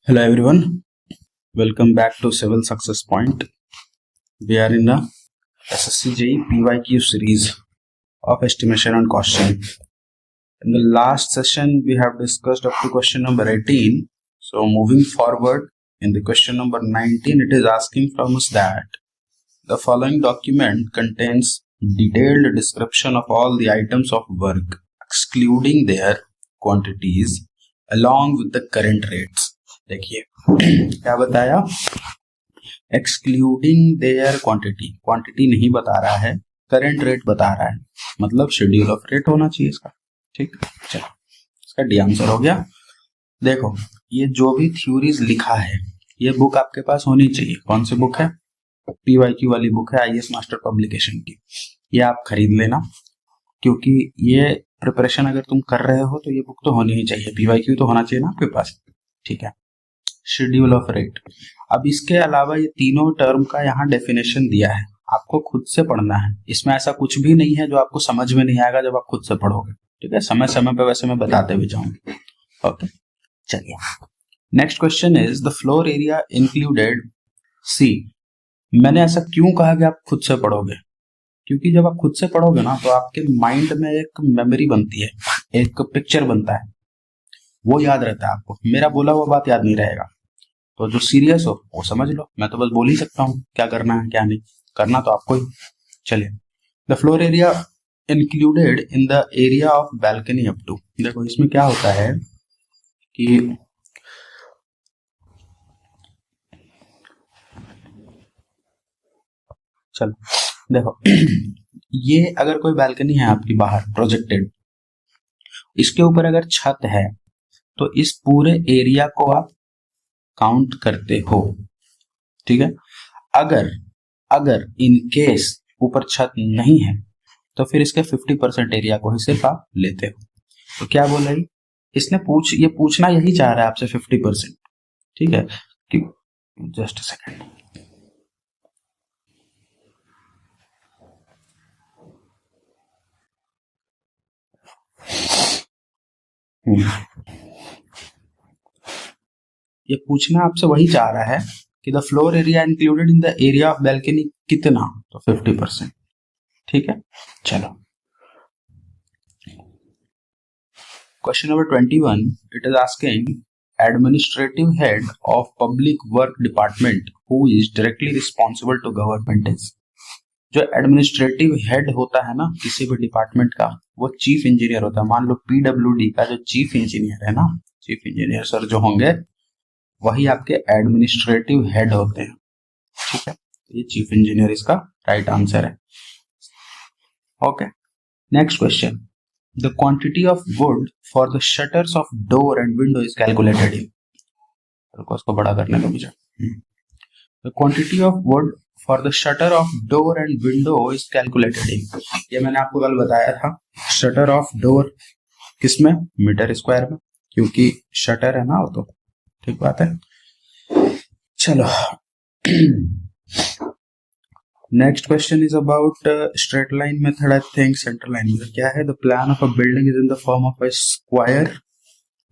Hello everyone, welcome back to Civil Success Point. We are in the SSC JEE PYQ series of estimation and costing. In the last session, we have discussed up to question number 18. So moving forward, in the question number 19, it is asking from us that the following document contains detailed description of all the items of work, excluding their quantities, along with the current rates. देखिए क्या बताया, excluding there quantity, quantity नहीं बता रहा है, current rate बता रहा है, मतलब शेड्यूल ऑफ रेट होना चाहिए इसका। ठीक, चलो इसका डी आंसर हो गया। देखो ये जो भी थ्योरीज लिखा है ये बुक आपके पास होनी चाहिए। कौन सी बुक है? पीवाईक्यू वाली बुक है, आईएएस मास्टर पब्लिकेशन की। ये आप खरीद लेना, क्योंकि ये प्रिपरेशन अगर तुम कर रहे हो तो ये बुक तो होनी ही चाहिए, पीवाईक्यू तो होना चाहिए ना आपके पास। ठीक है, शेड्यूल ऑफ रेट। अब इसके अलावा ये तीनों टर्म का यहाँ डेफिनेशन दिया है, आपको खुद से पढ़ना है। इसमें ऐसा कुछ भी नहीं है जो आपको समझ में नहीं आएगा जब आप खुद से पढ़ोगे। ठीक है, समय समय पे वैसे मैं बताते भी जाऊंगी। ओके, चलिए next question is the floor area included C. मैंने ऐसा क्यों कहा कि आप खुद से पढ़ोगे? क्योंकि जब आप खुद से पढ़ोगे ना तो आपके माइंड में एक मेमोरी बनती है, एक पिक्चर बनता है, वो याद रहता है आपको। मेरा बोला हुआ बात याद नहीं रहेगा। तो जो सीरियस हो वो समझ लो, मैं तो बस बोल ही सकता हूँ क्या करना है क्या नहीं करना, तो आपको ही। चलिए, the floor area included in the area of balcony up to. देखो इसमें क्या होता है कि चलो देखो ये अगर कोई बैल्कनी है आपकी बाहर प्रोजेक्टेड, इसके ऊपर अगर छत है तो इस पूरे एरिया को आप काउंट करते हो। ठीक है, अगर इन केस ऊपर छत नहीं है तो फिर इसके 50% एरिया को ही सिर्फ आप लेते हो। तो क्या बोल रही, इसने ये पूछना यही चाह रहा है आपसे 50%। ठीक है, कि जस्ट सेकेंड, ये पूछना आपसे वही चाह रहा है कि the floor area included in the area of balcony कितना, तो 50%। ठीक है, चलो question number 21, it is asking administrative head of public work department who is directly responsible to government is. जो एडमिनिस्ट्रेटिव हेड होता है ना किसी भी डिपार्टमेंट का, वो चीफ इंजीनियर होता है। मान लो पीडब्ल्यूडी का जो चीफ इंजीनियर है ना, चीफ इंजीनियर सर जो होंगे वही आपके एडमिनिस्ट्रेटिव हेड होते हैं। ठीक है, ये चीफ इंजीनियर इसका राइट आंसर है। Okay, next question, the quantity of would for the shutters of door and window is calculated in. उसको बड़ा करने का मुझे, the quantity of would for the shutter of door and window is calculated in. ये मैंने आपको कल बताया था। शटर ऑफ डोर किसमें? मीटर स्क्वायर में, क्योंकि शटर है ना वो तो। ठीक बात है, चलो next question is about straight line method. I think centre line method क्या है? The plan of a building is in the form of a square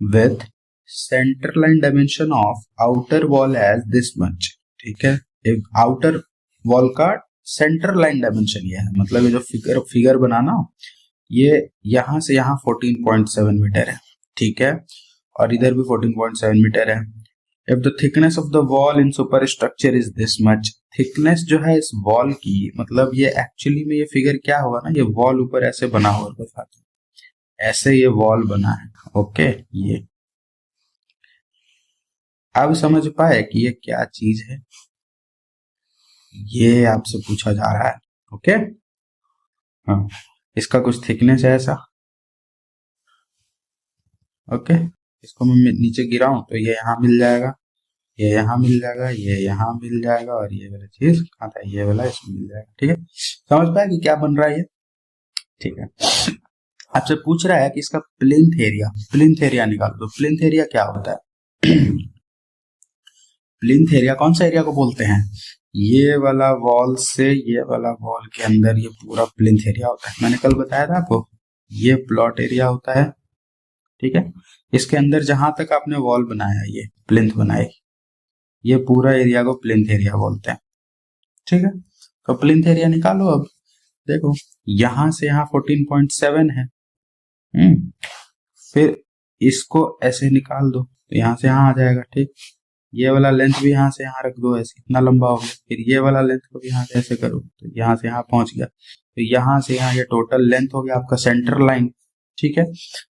with centre line dimension of outer wall as this much. ठीक है, एक outer wall का centre line dimension ये है, मतलब ये जो फिगर बनाना, ये यहां से यहां 14.7 मीटर है। ठीक है, और इधर भी 14.7 मीटर है। If the thickness of the wall in super structure is this much, thickness जो है इस वॉल की, मतलब ये एक्चुअली में ये फिगर क्या होगा ना, ये वॉल ऊपर ऐसे बना हुआ है, ऐसे ये वॉल बना है। ओके, ये अब समझ पाए कि ये क्या चीज है, ये आपसे पूछा जा रहा है। ओके, हाँ, इसका कुछ थिकनेस है ऐसा। ओके, इसको मैं नीचे गिराऊं तो ये यहाँ मिल जाएगा, ये यहाँ मिल जाएगा, ये यहाँ मिल जाएगा, और ये वाला चीज कहाँ था, ये वाला इसमें मिल जाएगा। ठीक है, समझ पाया कि क्या बन रहा है ये? ठीक है, आपसे पूछ रहा है कि इसका प्लिंथ एरिया निकालो। तो प्लिंथ एरिया क्या होता है? प्लिंथ एरिया कौन सा एरिया को बोलते हैं? ये वाला वॉल से ये वाला वॉल के अंदर ये पूरा प्लिंथ एरिया होता है। मैंने कल बताया था आपको, ये प्लॉट एरिया होता है, ठीक है। इसके अंदर जहां तक आपने वॉल बनाया, ये प्लिंथ बनाई, ये पूरा एरिया को प्लिंथ एरिया बोलते हैं, ठीक है। तो प्लिंथ एरिया निकालो। अब देखो यहां से यहाँ 14.7 है, फिर इसको ऐसे निकाल दो तो यहाँ से यहाँ आ जाएगा, ठीक। ये वाला लेंथ भी यहाँ से यहाँ रख दो, ऐसे इतना लंबा हो गया। फिर ये वाला लेंथ को भी यहाँ से ऐसे करो तो यहाँ से यहाँ पहुंच गया। तो यहाँ से यहाँ ये टोटल लेंथ हो गया आपका सेंटर लाइन, ठीक है।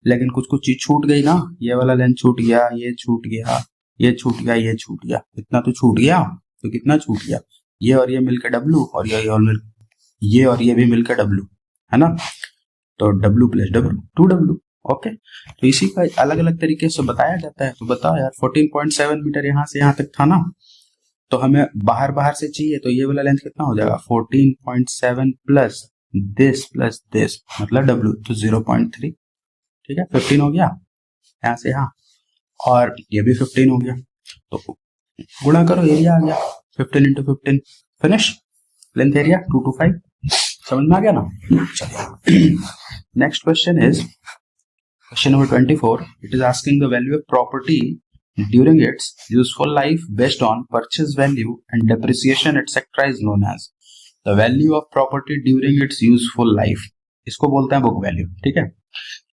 लेकिन कुछ कुछ चीज छूट गई ना, ये वाला लेंथ छूट गया, ये छूट गया, ये छूट गया, ये छूट गया, इतना तो छूट गया। तो कितना छूट गया, ये और ये मिलकर W, और ये और ये भी मिलकर W, है ना। तो W plus W 2W, okay. तो इसी का अलग अलग तरीके से बताया जाता है। तो बताओ यार 14.7 मीटर यहाँ से यहाँ तक था ना, तो हमें बाहर से चाहिए, तो ये वाला लेंथ कितना हो जाएगा 14.7 प्लस दिस मतलब W, तो 0.3, ठीक है। 15 हो गया यहाँ से यहाँ, और ये भी 15 हो गया। तो गुणा करो, एरिया आ गया 15 इंटू 15, फिनिश। लेंथ एरिया 225, समझ में आ गया ना। चलिए next question is question number 24. It is asking the value of property during its useful life based on purchase value and depreciation etc. is known as the value of property during its useful life. इसको बोलते हैं book value, ठीक है।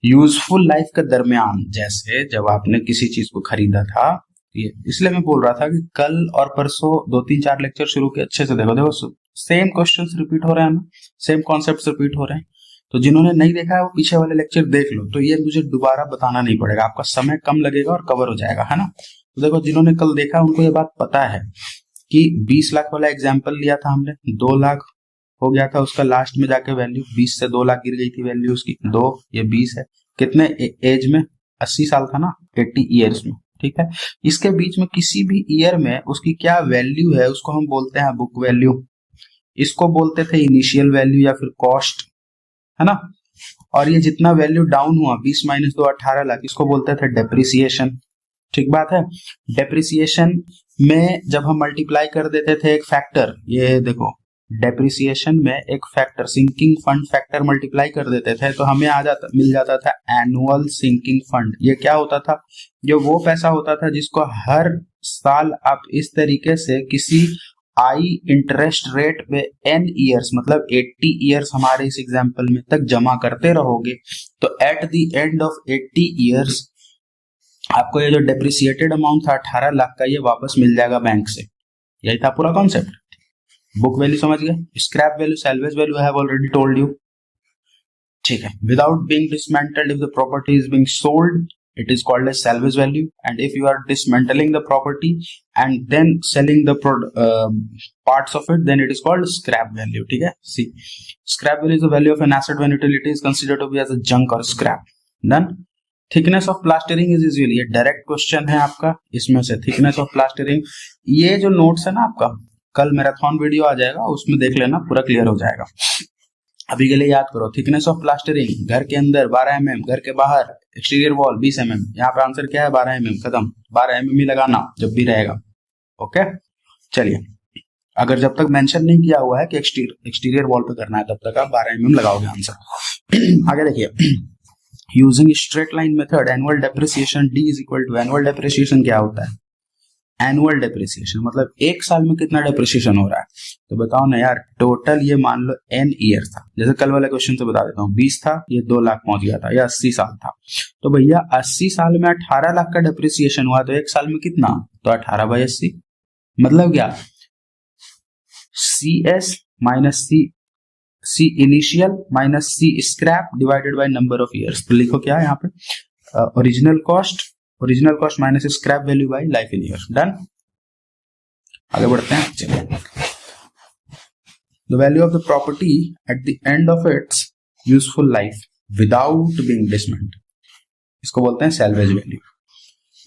Useful life के दरमियान, जैसे जब आपने किसी चीज को खरीदा था, ये इसलिए मैं बोल रहा था कि कल और परसों 2-3-4 लेक्चर शुरू के अच्छे से देखो सेम क्वेश्चंस रिपीट हो रहे हैं ना, सेम कॉन्सेप्ट्स रिपीट हो रहे हैं। तो जिन्होंने नहीं देखा है वो पीछे वाले लेक्चर देख लो, तो ये मुझे दोबारा बताना नहीं पड़ेगा, आपका समय कम लगेगा और कवर हो जाएगा, है ना। तो देखो जिन्होंने कल देखा उनको ये बात पता है कि 20 लाख वाला एग्जाम्पल लिया था हमने, 2 लाख हो गया था उसका लास्ट में जाके वैल्यू, 20 से 2 लाख गिर गई थी वैल्यू उसकी, 2 ये 20 है, कितने एज में 80 साल था ना, 80 ईयर्स में, ठीक है। इसके बीच में किसी भी ईयर में उसकी क्या वैल्यू है उसको हम बोलते हैं बुक वैल्यू। इसको बोलते थे इनिशियल वैल्यू या फिर कॉस्ट, है ना। और ये जितना वैल्यू डाउन हुआ 20 माइनस 2 18 लाख, इसको बोलते थे डेप्रिसिएशन, ठीक बात है। डेप्रिसिएशन में जब हम मल्टीप्लाई कर देते थे एक फैक्टर, ये देखो डेप्रिसिएशन में एक factor sinking fund factor multiply कर देते थे तो हमें मिल जाता था एनुअल सिंकिंग फंड। ये क्या होता था, जो वो पैसा होता था जिसको हर साल आप इस तरीके से किसी आई इंटरेस्ट रेट पे n ईयर्स मतलब 80 ईयर्स हमारे इस एग्जांपल में तक जमा करते रहोगे, तो eight the end of 80 years आपको ये जो डेप्रिसिएटेड अमाउंट था 18 लाख का, ये वापस मिल जाएगा बैंक से। यही था पूरा कॉन्सेप्ट। बुक वैल्यू समझ गए। Scrap value, salvage value I have already told you, ठीक है। Without being dismantled, if the property is being sold, it is called as salvage value, and if you are dismantling the property and then selling the parts of it, then it is called scrap value, ठीक है। See, scrap value is the value of an asset when utility is considered to be as a junk or scrap. Then thickness of plastering is usually, ये direct question है आपका इसमें से। thickness of plastering, ये जो notes है ना आपका, कल मैराथन वीडियो आ जाएगा उसमें देख लेना, पूरा क्लियर हो जाएगा। अभी के लिए याद करो, थिकनेस ऑफ प्लास्टरिंग, घर के अंदर 12 mm, घर के बाहर एक्सटीरियर वॉल 20 mm। यहाँ पर आंसर क्या है 12 mm, खत्म। 12 mm ही लगाना जब भी रहेगा, ओके। चलिए, अगर जब तक मेंशन नहीं किया हुआ है कि एक्सटीरियर वॉल पे करना है तब तक आप 12 mm लगाओगे आंसर। आगे देखिए, using straight line method annual depreciation D is equal to, annual depreciation क्या होता है, एनुअल डेप्रिसिएशन मतलब एक साल में कितना डेप्रिसिएशन हो रहा है। तो बताओ ना यार, टोटल ये मान लो n ईयर था, जैसे कल वाले क्वेश्चन से बता देता हूँ, 20 था, ये 2 लाख पहुंच गया था, या 80 साल था, तो भैया 80 साल में 18 लाख का डेप्रिसिएशन हुआ, तो एक साल में कितना, तो 18/80, मतलब क्या, CS minus C initial minus C scrap divided by number of years. तो लिखो क्या यहाँ पे, original cost minus scrap value by life in years. Done, आगे बढ़ते हैं। चलिए, the value of the property at the end of its useful life without being dismantled, इसको बोलते हैं सैल्वेज वैल्यू।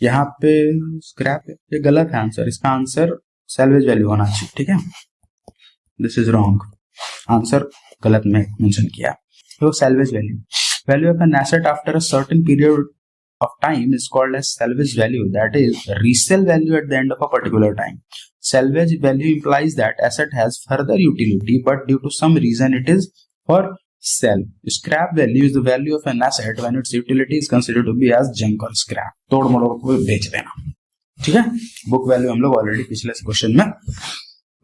यहाँ पे स्क्रैप है, ये गलत है आंसर, इसका आंसर सैल्वेज वैल्यू होना चाहिए, ठीक है। दिस इज रॉन्ग, आंसर गलत में मेंशन किया। तो salvage value of an asset after a certain period of time is called as salvage value, that is resale value at the end of a particular time. Salvage value implies that asset has further utility, but due to some reason it is for sale. Scrap value is the value of an asset when its utility is considered to be as junk और scrap. तोड़ मरोड़ को बेच देना. ठीक है, book value हम लोग ऑलरेडी पिछले क्वेश्चन में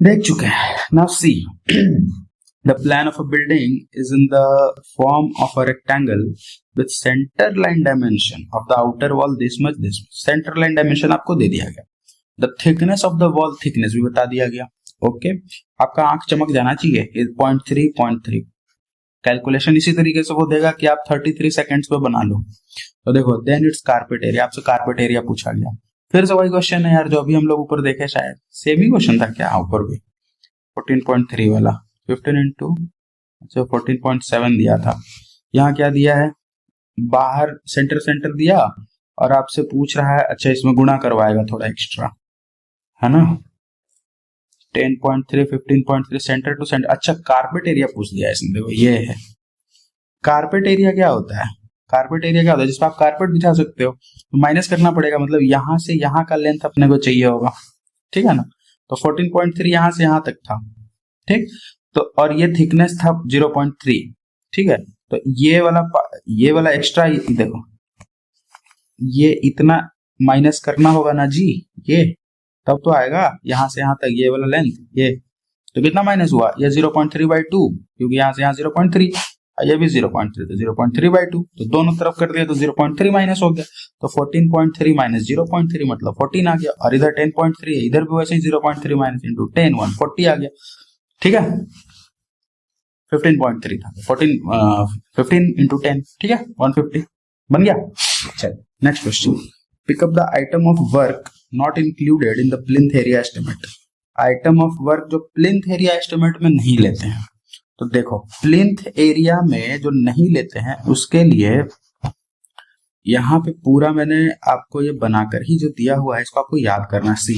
देख चुके हैं. Now see, the plan of a building is in the form of a rectangle with center line dimension of the outer wall this much. Center line dimension आपको दे दिया गया. The thickness of the wall thickness भी बता दिया गया. Okay, आपका आंख चमक जाना चाहिए. 0.3 कैलकुलेशन इसी तरीके से वो देगा कि आप 33 सेकेंड्स में बना लो. तो देखो, देन इट्स कारपेट एरिया. आपसे कारपेट एरिया पूछा गया. फिर से वही क्वेश्चन है यार जो अभी हम लोग ऊपर देखे, शायद सेम ही क्वेश्चन था क्या ऊपर भी. 14.3 वाला 15 इंटू 14.7 दिया था. यहाँ क्या दिया है, बाहर सेंटर दिया और आपसे पूछ रहा है अच्छा इसमें गुणा करवाएगा थोड़ा एक्स्ट्रा, है ना. 10.3 15.3 सेंटर टू सेंटर. अच्छा, कारपेट एरिया पूछ दिया है इसने. देखो ये है कारपेट एरिया. क्या होता है कारपेट एरिया? क्या होता है जिसपे आप कारपेट बिछा सकते हो. तो माइनस करना पड़ेगा, मतलब यहां से यहां का लेंथ अपने को चाहिए होगा. ठीक है ना. तो 14.3 यहां से यहां तक था. ठीक, तो और ये थिकनेस था 0.3. ठीक है, तो ये वाला एक्स्ट्रा, देखो ये इतना माइनस करना होगा ना जी, ये तब तो आएगा यहां से यहां तक ये वाला लेंथ. ये तो कितना माइनस हुआ, ये 0.3/2, क्योंकि यहां से यहां 0.3, ये भी 0.3, तो 0.3/2. तो दोनों तरफ कर दिया तो 0.3 माइनस हो गया. तो 14.3 माइनस 0.3 मतलब 14 आ गया. और इधर 10.3 है, इधर भी वैसे ही 0.3 माइनस इंटू 10 140 आ गया. ठीक है, 15.3 था, 15 इंटू 10. ठीक है, 150 बन गया. चलिए next question. Pick up the item of work not included in the plinth area estimate. Item of work जो प्लिंथ एरिया एस्टिमेट में नहीं लेते हैं. तो देखो, प्लिंथ एरिया में जो नहीं लेते हैं उसके लिए यहाँ पे पूरा मैंने आपको ये बनाकर ही जो दिया हुआ है इसको आपको याद करना. सी,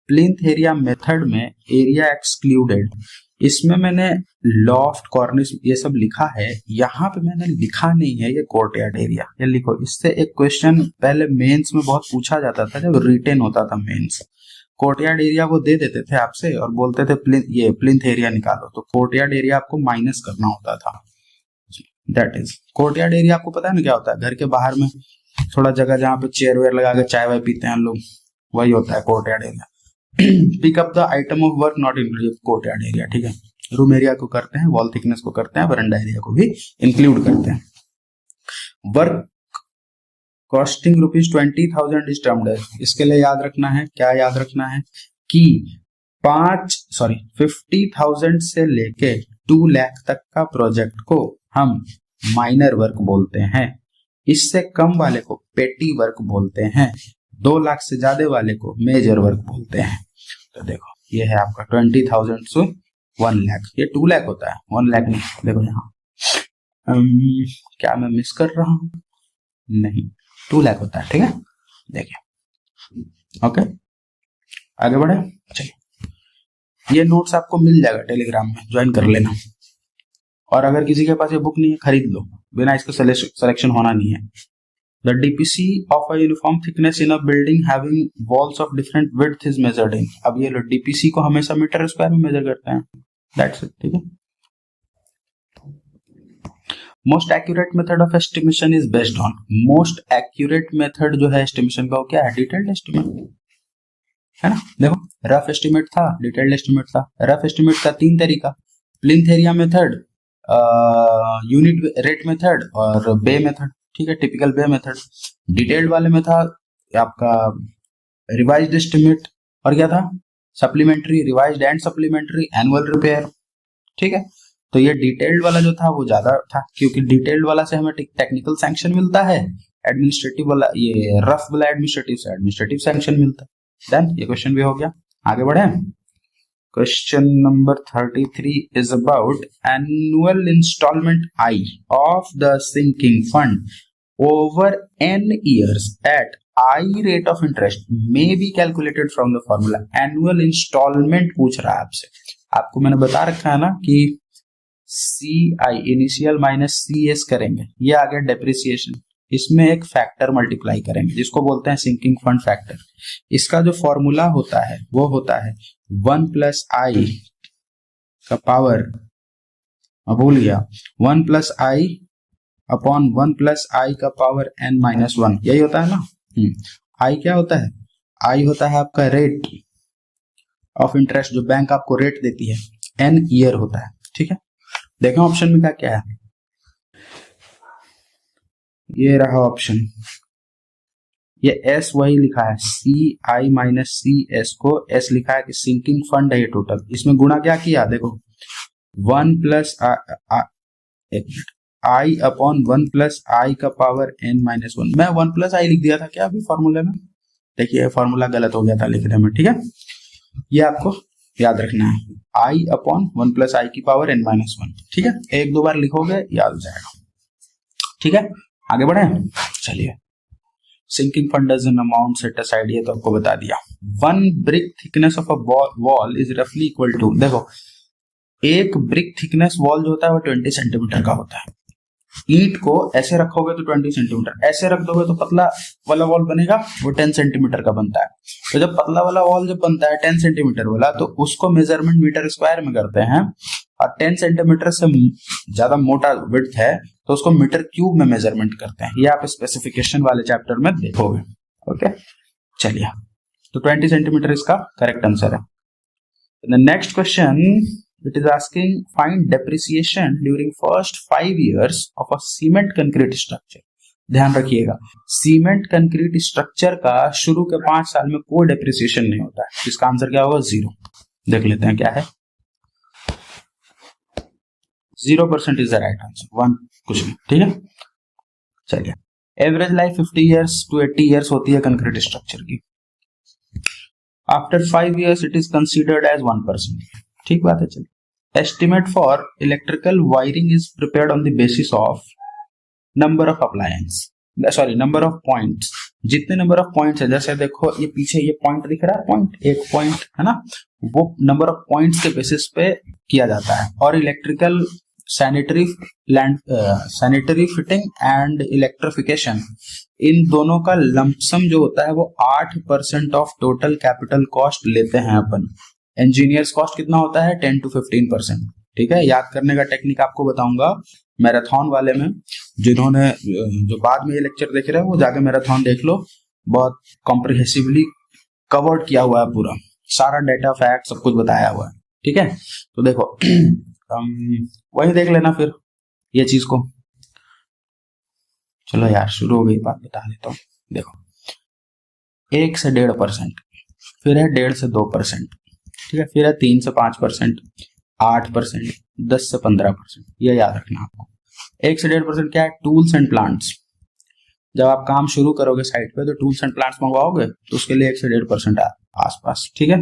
प्लिंथ एरिया मेथड में एरिया एक्सक्लूडेड, इसमें मैंने लॉफ्ट कॉर्निस ये सब लिखा है. यहाँ पे मैंने लिखा नहीं है ये कोर्टयार्ड एरिया. ये लिखो. इससे एक क्वेश्चन पहले मेंस में बहुत पूछा जाता था जब रिटेन होता था मेंस. कोर्टयार्ड एरिया वो दे देते थे आपसे और बोलते थे प्लिंथ एरिया निकालो. तो कोर्टयार्ड एरिया आपको माइनस करना होता था. That is courtyard area. आपको पता है ना क्या होता है, घर के बाहर में थोड़ा जगह जहाँ पे चेयर वेयर लगा के चाय वाय पीते हैं लोग, वही होता है courtyard area. Pick up the item of work not included courtyard area. ठीक है, रूम एरिया को करते हैं, वॉल थिकनेस को करते हैं, वरांडा एरिया को भी इंक्लूड करते हैं. Work costing ₹20,000 is termed. इसके लिए याद रखना है, क्या याद रखना है कि 50,000 से लेके 2 लाख तक का प्रोजेक्ट को हम माइनर वर्क बोलते हैं. इससे कम वाले को पेटी वर्क बोलते हैं. 2 लाख से ज्यादा वाले को मेजर वर्क बोलते हैं. तो देखो ये है आपका 20,000 से 1 लाख. ये 2 लाख होता है, 1 लाख नहीं. देखो यहाँ क्या मैं मिस कर रहा हूं? नहीं, 2 लाख होता है. ठीक है, देखिए. ओके, आगे बढ़े. चलिए, ये नोट्स आपको मिल जाएगा टेलीग्राम में, ज्वाइन कर लेना. और अगर किसी के पास ये बुक नहीं है खरीद लो, बिना इसका सिलेक्शन होना नहीं है. The DPC of a uniform thickness in a building having walls of different width is measured in. अब ये लो, DPC को हमेशा मीटर स्क्वायर में मेजर करते हैं. That's it. ठीक है. Most accurate method of estimation is based on. Most accurate method जो है estimation का वो क्या है? Detailed estimate है ना. देखो, रफ एस्टिमेट था, डिटेल्ड एस्टिमेट था. रफ एस्टिमेट का 3 तरीका, plinth area method, unit rate method और बे मेथड. ठीक है, टिपिकल बे मेथड. डिटेल्ड वाले में था आपका रिवाइज्ड एस्टिमेट और क्या था, supplementary, revised and supplementary, annual repair. ठीक है, तो ये डिटेल्ड वाला जो था वो ज्यादा था, क्योंकि डिटेल्ड वाला से हमें टेक्निकल सैंक्शन मिलता है, एडमिनिस्ट्रेटिव वाला, ये रफ वाला एडमिनिस्ट्रेटिव से एडमिनिस्ट्रेटिव सैंक्शन मिलता है. डन, ये क्वेश्चन भी हो गया. आगे बढ़े. Question number 33 is about annual installment I of the sinking fund over n years at I rate of interest may be calculated from the formula. Annual installment पूछ रहा है आपसे. आपको मैंने बता रखा है ना कि CI इनिशियल माइनस CS करेंगे, ये आ गया डेप्रिसिएशन. इसमें एक फैक्टर मल्टीप्लाई करेंगे जिसको बोलते हैं सिंकिंग फंड फैक्टर. इसका जो फॉर्मूला होता है वो होता है 1 + I का पावर मैं भूल गया, 1 प्लस आई अपॉन 1 प्लस आई का पावर n माइनस 1, यही होता है ना। आई क्या होता है, आई होता है आपका रेट ऑफ इंटरेस्ट, जो बैंक आपको रेट देती है, n ईयर होता है। ठीक है, देखें ऑप्शन में क्या क्या है, ये रहा ऑप्शन, ये एस वही लिखा है, सी आई माइनस सी एस को एस लिखा है कि सिंकिंग फंड है ये टोटल, इसमें गुणा क्या किया, देखो 1 प्लस आई अपॉन 1 प्लस आई का पावर n माइनस 1, मैं 1 प्लस आई लिख दिया था क्या अभी फॉर्मूले में, देखिए फॉर्मूला गलत हो गया था लिखने में। ठीक है, ये आपको याद रखना है, आई अपॉन 1 प्लस आई की पावर n माइनस 1। ठीक है, एक दो बार लिखोगे याद हो जाएगा। ठीक है, आगे बढ़े, चलिए। Sinking fund is an amount set aside, ये तो आपको बता दिया। 1 brick thickness of a wall is रफली इक्वल टू, देखो एक ब्रिक थिकनेस वॉल जो होता है वो 20 सेंटीमीटर का होता है। ईंट को ऐसे रखोगे तो 20 सेंटीमीटर, ऐसे रख दोगे तो पतला वाला वॉल बनेगा, वो 10 सेंटीमीटर का बनता है। तो जब पतला वाला वॉल जब बनता है 10 सेंटीमीटर वाला, तो उसको मेजरमेंट मीटर स्क्वायर में करते हैं, और 10 सेंटीमीटर से ज्यादा मोटा विड्थ है तो उसको मीटर क्यूब में मेजरमेंट करते हैं। ये आप स्पेसिफिकेशन वाले चैप्टर में देखोगे। ओके, चलिए, तो 20 सेंटीमीटर इसका करेक्ट आंसर है। Next question, it is asking find depreciation during first 5 years of a cement concrete structure। ध्यान रखिएगा, सीमेंट कंक्रीट स्ट्रक्चर का शुरू के 5 साल में कोई डेप्रिसिएशन नहीं होता है। इसका आंसर क्या होगा, 0। देख लेते हैं क्या है, 0% इज द राइट आंसर, 1 कुछ नहीं। ठीक है, चलिए। Average life 50 years to 80 years होती है कंक्रीट स्ट्रक्चर की। After 5 years it is considered as 1%। ठीक बात है, चलिए। Estimate for electrical wiring is prepared on the basis of number of appliance, number of points। जितने नंबर ऑफ पॉइंट्स है, जैसे देखो ये पीछे ये पॉइंट दिख रहा है, पॉइंट एक पॉइंट है ना, वो नंबर ऑफ पॉइंट्स के बेसिस पे किया जाता है। और electrical sanitary fitting and electrification, इन दोनों का लंपसम जो होता है वो 8% ऑफ टोटल कैपिटल कॉस्ट लेते हैं अपन। इंजीनियर्स कॉस्ट कितना होता है, 10 to 15%। ठीक है, याद करने का टेक्निक आपको बताऊंगा मैराथन वाले में, जिन्होंने जो बाद में ये लेक्चर देख रहे हैं वो जाके मैराथन देख लो, बहुत कॉम्प्रिहेंसिवली कवर्ड किया हुआ है, पूरा सारा डेटा फैक्ट सब कुछ बताया हुआ है। ठीक है, तो देखो वही देख लेना फिर ये चीज को। चलो यार, शुरू हो गई बात, बता देता हूँ। देखो 1 से 1.5%, फिर है 1.5 से 2%, ठीक है, फिर है 3 से 5%, 8%, 10 से 15%। ये याद रखना आपको। 1 से 1.5% क्या है, टूल्स एंड प्लांट्स। जब आप काम शुरू करोगे साइट पे तो टूल्स एंड प्लांट्स मंगवाओगे तो उसके लिए 1 से 1.5% आसपास। ठीक है,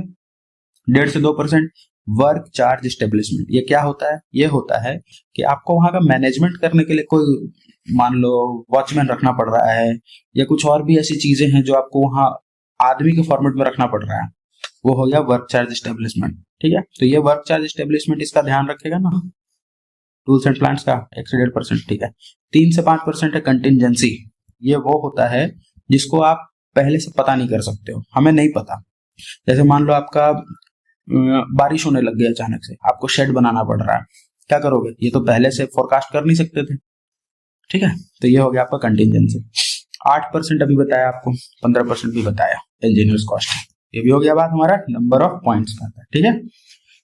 1.5 से 2% वर्क चार्ज एस्टेब्लिशमेंट। ये क्या होता है, ये होता है कि आपको वहां का मैनेजमेंट करने के लिए कोई, मान लो वॉचमैन रखना पड़ रहा है, या कुछ और भी ऐसी चीजें हैं जो आपको वहां आदमी के फॉर्मेट में रखना पड़ रहा है, वो हो गया वर्क चार्ज एस्टेब्लिशमेंट। ठीक है, तो ये वर्क चार्ज एस्टेब्लिशमेंट इसका ध्यान रखेगा ना, टूल्स एंड प्लांट्स का 1 से 1.5%। ठीक है, 3 से 5% है कंटिजेंसी। ये वो होता है जिसको आप पहले से पता नहीं कर सकते हो, हमें नहीं पता। जैसे मान लो आपका बारिश होने लग गई अचानक से, आपको शेड बनाना पड़ रहा है, क्या करोगे, ये तो पहले से फोरकास्ट कर नहीं सकते थे। ठीक है, तो ये हो गया आपका कंटिजेंसी। 8% अभी बताया आपको, 15% भी बताया इंजीनियर्स कॉस्ट। ये भी हो गया बात हमारा नंबर ऑफ पॉइंट्स का। ठीक है,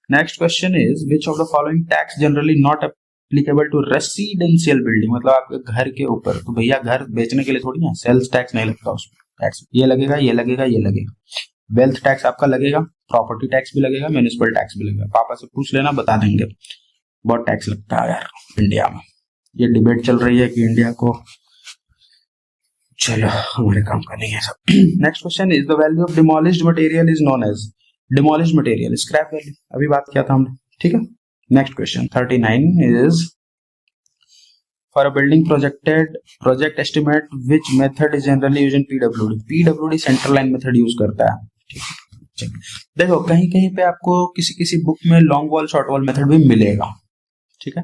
next question is which of the following tax generally not applicable to residential building. मतलब आपके घर के ऊपर, तो भैया घर बेचने के लिए थोड़ी है, सेल्स टैक्स नहीं लगता उसमें। टैक्स ये लगेगा, ये लगेगा, ये लगेगा। वेल्थ टैक्स आपका लगेगा, प्रॉपर्टी टैक्स भी लगेगा, म्युनिसिपल टैक्स भी लगेगा। पापा से पूछ लेना, बता देंगे। बहुत टैक्स लगता है यार इंडिया में। ये डिबेट चल रही है कि इंडिया को, चलो हमारे काम का नहीं है सब। Next question is the value of demolished material is known as, demolished material scrap value, अभी बात किया था हमने। ठीक है, next question 39 is for a building project estimate which method is generally used in PWD. PWD central line method use करता है। ठीक, देखो कहीं कहीं पे आपको किसी किसी बुक में long wall short wall method भी मिलेगा। ठीक है,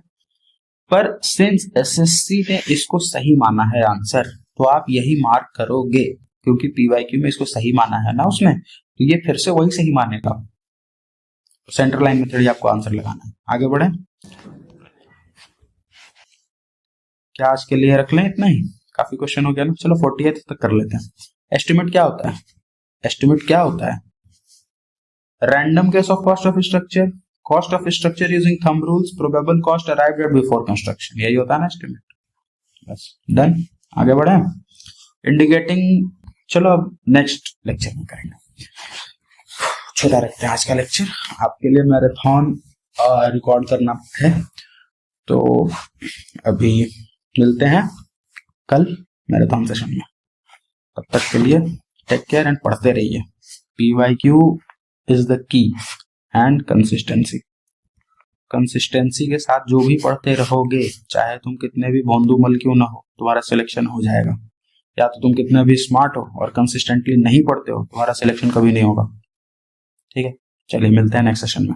पर सिंस एसएससी ने इसको सही माना है आंसर, तो आप यही मार्क करोगे, क्योंकि पीवाईक्यू में इसको सही माना है ना उसने, तो ये फिर से वही सही मानेगा। सेंट्रल लाइन मेथड ही आपको आंसर लगाना है। आगे बढ़े, क्या आज के लिए रख लें इतना ही, काफी क्वेश्चन हो गया ना, चलो 48 तक कर लेते हैं। एस्टिमेट क्या होता है? एस्टिमेट क्या होता है? Random case of cost of structure, cost of structure using thumb rules, probable cost arrived at before construction, यही होता है ना एस्टिमेट। बस डन, आगे बढ़े। इंडिकेटिंग, चलो अब नेक्स्ट लेक्चर में करेंगे, छोटा रखते हैं आज का लेक्चर, आपके लिए मैराथन रिकॉर्ड करना है। तो अभी मिलते हैं कल मैराथन सेशन में, तब तक के लिए टेक केयर एंड पढ़ते रहिए। PYQ is the key and consistency, consistency के साथ जो भी पढ़ते रहोगे, चाहे तुम कितने भी भोंदू मल क्यों ना हो, तुम्हारा सिलेक्शन हो जाएगा। या तो तुम कितना भी स्मार्ट हो और कंसिस्टेंटली नहीं पढ़ते हो, तुम्हारा सिलेक्शन कभी नहीं होगा। ठीक है, चलिए मिलते हैं नेक्स्ट सेशन में।